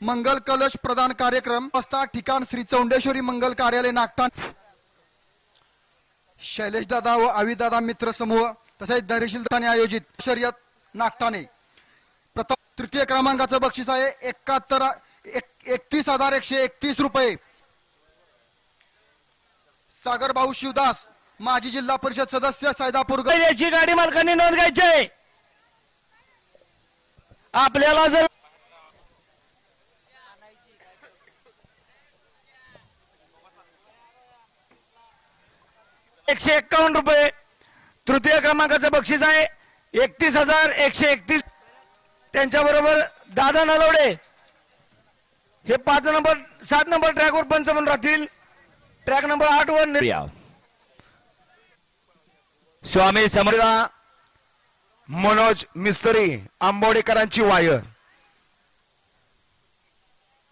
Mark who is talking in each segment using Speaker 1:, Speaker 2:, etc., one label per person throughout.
Speaker 1: मंगल कलश प्रदान कार्यक्रम वाजता ठिकाण श्री चौंडेश्वरी मंगल कार्यालय नागठाण। शैलेश दादा व आवी दादा मित्र समूह तसेच धैर्यशील दादाने आयोजित शर्यत नागठाणे। प्रथम तृतीय क्रमांकाचं बक्षीस आहे 31,131 रुपये। सागर भाऊ शिवदास माजी जिल्हा परिषद सदस्य सैदापूर
Speaker 2: याची गाडी मालकांनी नोंद घ्यायची आहे। आपल्याला जर ₹151 तृतीय क्रमांकाचं बक्षीस आहे 31,131। त्यांच्याबरोबर दादा नलवडे हे 5 नंबर 7 नंबर ट्रॅकवर पंच म्हणून राहतील। ट्रॅक नंबर 8 वर
Speaker 3: स्वामी समर्थ मनोज मिस्त्री आंबोडेकरांची वायर।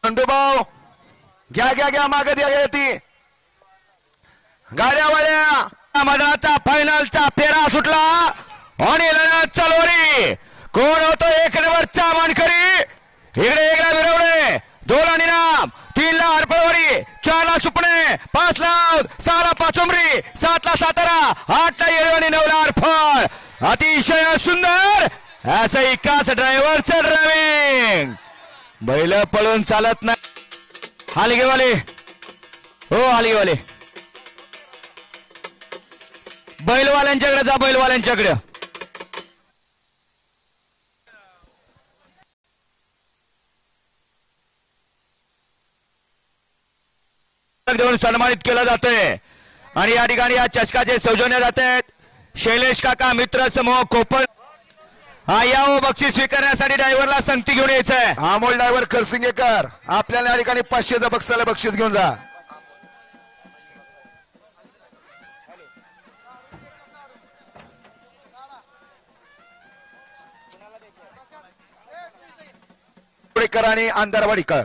Speaker 3: नंदूभाऊ घ्या मागे द्या ती गाड्यावाल्या मधाचा फायनलचा फेरा सुटला आणि लढत चालवली। कोण होतो 1 नंबरचा मानकरी? इकडे 1 ला मिरवणे, 2 ला निनाम, 3 ला हरपळवाडी, 4 ला सुपणे, 5 ला 6 ला पाचुंबरी, 7 ला सातारा, 8 ला येळवणी, 9 ला हरफळ। अतिशय सुंदर असं एकाच ड्रायव्हरचं ड्रायव्हिंग। बैल पळून चालत नाही। हालगेवाले हो हालगेवाले बैलवाल्यांच्याकडे जा, बैलवाल्यांच्याकडे। देऊन सन्मानित केलं जातंय आणि या ठिकाणी या चषकाचे सौजन्य जात आहेत शैलेश काका मित्र समूह कोपळ। या बक्षीस स्वीकारण्यासाठी ड्रायव्हरला संगती घेऊन यायचंय। अमोल ड्रायव्हर खरसिंगेकर आपल्याला या ठिकाणी 500चं बक्षाला बक्षीस घेऊन जा। आणि अंधारवाडीकर